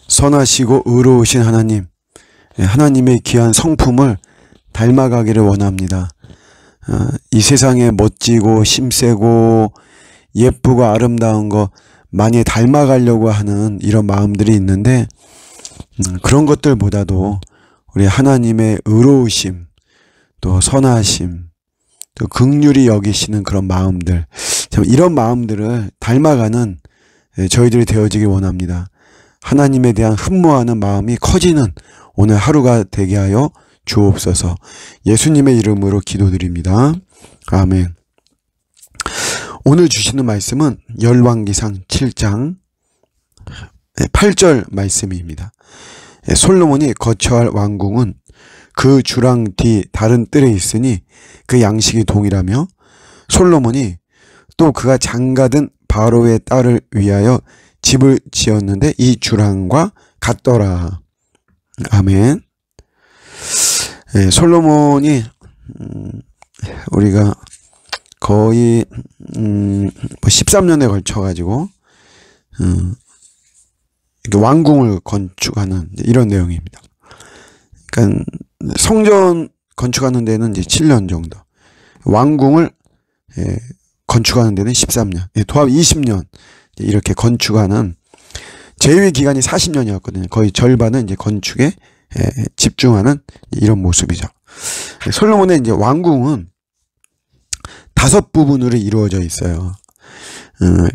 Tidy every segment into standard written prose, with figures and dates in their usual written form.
선하시고 의로우신 하나님, 하나님의 귀한 성품을 닮아가기를 원합니다. 이 세상에 멋지고 힘세고 예쁘고 아름다운 거 많이 닮아가려고 하는 이런 마음들이 있는데, 그런 것들보다도 우리 하나님의 의로우심, 또 선하심, 또 긍휼히 여기시는 그런 마음들, 이런 마음들을 닮아가는 저희들이 되어지길 원합니다. 하나님에 대한 흠모하는 마음이 커지는 오늘 하루가 되게 하여 주옵소서. 예수님의 이름으로 기도드립니다. 아멘. 오늘 주시는 말씀은 열왕기상 7장 8절 말씀입니다. 솔로몬이 거처할 왕궁은 그 주랑 뒤 다른 뜰에 있으니 그 양식이 동일하며, 솔로몬이 또 그가 장가든 바로의 딸을 위하여 집을 지었는데 이 주랑과 같더라. 아멘. 솔로몬이 우리가 거의 13년에 걸쳐 가지고 왕궁을 건축하는 이런 내용입니다. 그러니까 성전 건축하는 데는 이제 7년 정도, 왕궁을 건축하는 데는 13년, 도합 20년 이렇게 건축하는, 제위 기간이 40년이었거든요. 거의 절반은 이제 건축에 집중하는 이런 모습이죠. 솔로몬의 이제 왕궁은 5부분으로 이루어져 있어요.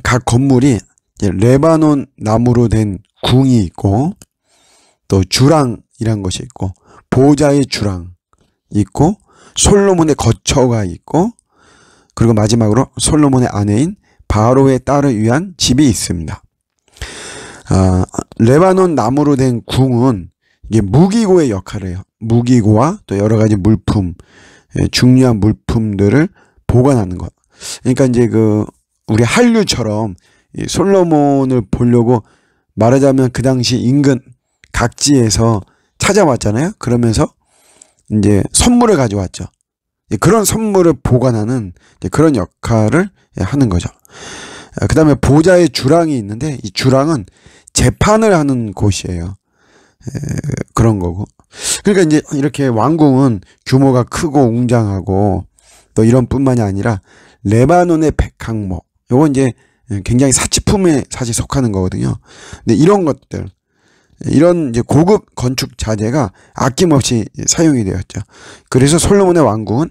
각 건물이 레바논 나무로 된 궁이 있고, 또 주랑이란 것이 있고, 보좌의 주랑 있고, 솔로몬의 거처가 있고, 그리고 마지막으로 솔로몬의 아내인 바로의 딸을 위한 집이 있습니다. 레바논 나무로 된 궁은 이게 무기고의 역할을 해요. 무기고와 또 여러 가지 물품, 중요한 물품들을 보관하는 것. 그러니까 이제 우리 한류처럼 이 솔로몬을 보려고 말하자면 그 당시 인근 각지에서 찾아왔잖아요. 그러면서 이제 선물을 가져왔죠. 그런 선물을 보관하는 그런 역할을 하는 거죠. 그 다음에 보좌의 주랑이 있는데, 이 주랑은 재판을 하는 곳이에요. 그런 거고. 그러니까 이제 이렇게 왕궁은 규모가 크고 웅장하고, 또 이런 뿐만이 아니라 레바논의 백항목, 요거 이제 굉장히 사치품에 사실 속하는 거거든요. 근데 이런 것들, 이런 이제 고급 건축 자재가 아낌없이 사용이 되었죠. 그래서 솔로몬의 왕궁은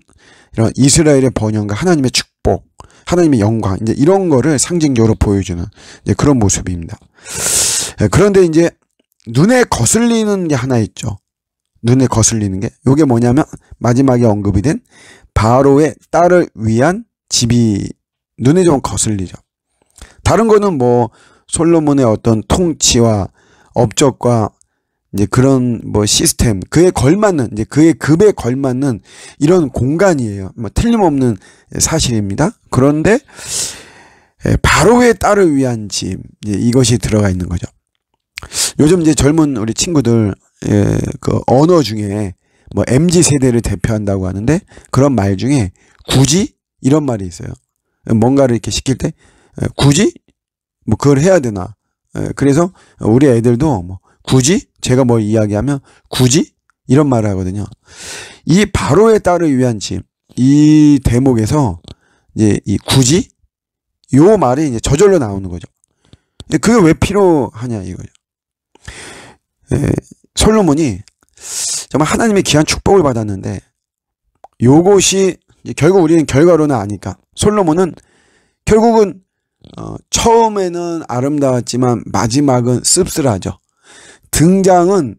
이런 이스라엘의 번영과 하나님의 축복, 하나님의 영광, 이제 이런 거를 상징적으로 보여주는 이제 그런 모습입니다. 그런데 이제 눈에 거슬리는 게 하나 있죠. 눈에 거슬리는 게, 요게 뭐냐면 마지막에 언급이 된 바로의 딸을 위한 집이 눈에 좀 거슬리죠. 다른 거는 뭐 솔로몬의 어떤 통치와 업적과 이제 그런 뭐 시스템, 그에 걸맞는, 이제 그의 급에 걸맞는 이런 공간이에요. 뭐 틀림없는 사실입니다. 그런데 바로의 딸을 위한 집, 이제 이것이 들어가 있는 거죠. 요즘 이제 젊은 우리 친구들 그 언어 중에 뭐 MZ 세대를 대표한다고 하는데, 그런 말 중에 굳이 이런 말이 있어요. 뭔가를 이렇게 시킬 때 굳이 뭐 그걸 해야 되나. 그래서 우리 애들도 뭐 굳이, 제가 뭐 이야기하면 굳이 이런 말을 하거든요. 이 바로의 딸을 위한 집, 이 대목에서 이제 이 굳이 요 말이 이제 저절로 나오는 거죠. 근데 그게 왜 필요하냐 이거죠. 솔로몬이 정말 하나님의 귀한 축복을 받았는데, 요것이 결국 우리는 결과로는 아니까, 솔로몬은 결국은 처음에는 아름다웠지만 마지막은 씁쓸하죠. 등장은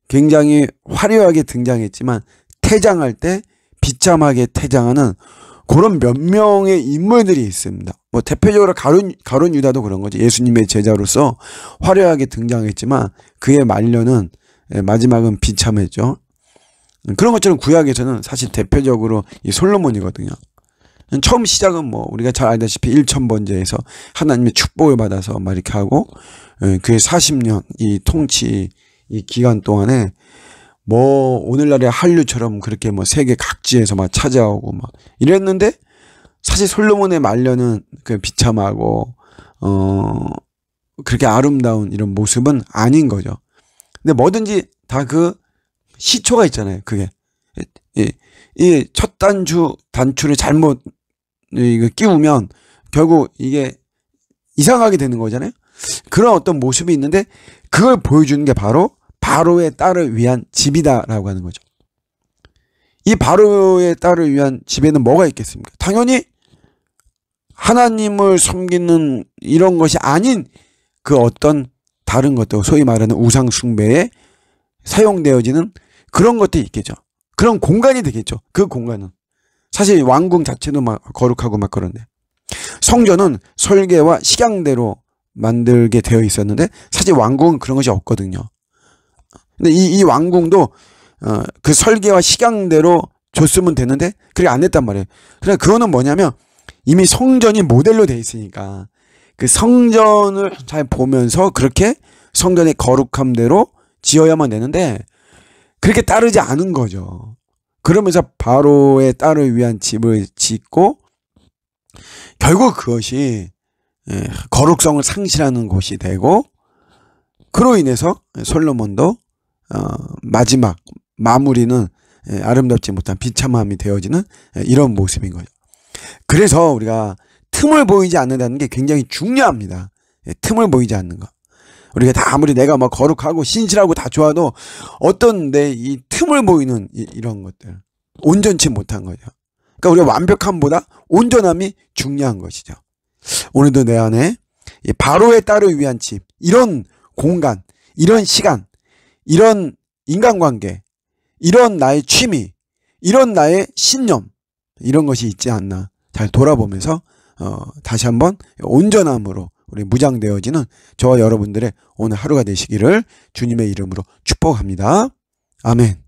굉장히 화려하게 등장했지만 퇴장할 때 비참하게 퇴장하는 그런 몇 명의 인물들이 있습니다. 뭐 대표적으로 가룟 유다도 그런 거죠. 예수님의 제자로서 화려하게 등장했지만 그의 말년은, 마지막은 비참했죠. 그런 것처럼 구약에서는 사실 대표적으로 이 솔로몬이거든요. 처음 시작은 뭐 우리가 잘 알다시피 1000번제에서 하나님의 축복을 받아서 막 이렇게 하고, 그의 40년 이 통치 이 기간 동안에 뭐 오늘날의 한류처럼 그렇게 뭐 세계 각지에서 막 찾아오고 막 이랬는데, 사실 솔로몬의 말년은 그 비참하고 그렇게 아름다운 이런 모습은 아닌 거죠. 근데 뭐든지 다 그 시초가 있잖아요. 그게 이 첫 단추를 잘못 이거 끼우면 결국 이게 이상하게 되는 거잖아요. 그런 어떤 모습이 있는데 그걸 보여주는 게 바로 바로의 딸을 위한 집이다라고 하는 거죠. 이 바로의 딸을 위한 집에는 뭐가 있겠습니까? 당연히 하나님을 섬기는 이런 것이 아닌 그 어떤 다른 것들, 소위 말하는 우상 숭배에 사용되어지는 그런 것들이 있겠죠. 그런 공간이 되겠죠. 그 공간은 사실 왕궁 자체도 막 거룩하고 막 그런데, 성전은 설계와 식양대로 만들게 되어 있었는데 사실 왕궁은 그런 것이 없거든요. 근데 이 왕궁도 그 설계와 식양대로 줬으면 되는데 그렇게 안 했단 말이에요. 그러니까 그거는 뭐냐면 이미 성전이 모델로 돼 있으니까 그 성전을 잘 보면서 그렇게 성전의 거룩함대로 지어야만 되는데 그렇게 따르지 않은 거죠. 그러면서 바로의 딸을 위한 집을 짓고 결국 그것이 거룩성을 상실하는 곳이 되고, 그로 인해서 솔로몬도 마지막 마무리는 아름답지 못한 비참함이 되어지는 이런 모습인 거죠. 그래서 우리가 틈을 보이지 않는다는 게 굉장히 중요합니다. 틈을 보이지 않는 거. 우리가 다 아무리 내가 막 거룩하고 신실하고 다 좋아도 어떤 내 이 틈을 보이는 이런 것들, 온전치 못한 거죠. 그러니까 우리가 완벽함보다 온전함이 중요한 것이죠. 오늘도 내 안에 이 바로의 딸을 위한 집, 이런 공간, 이런 시간, 이런 인간관계, 이런 나의 취미, 이런 나의 신념, 이런 것이 있지 않나 잘 돌아보면서 다시 한번 온전함으로 우리 무장되어지는 저와 여러분들의 오늘 하루가 되시기를 주님의 이름으로 축복합니다. 아멘.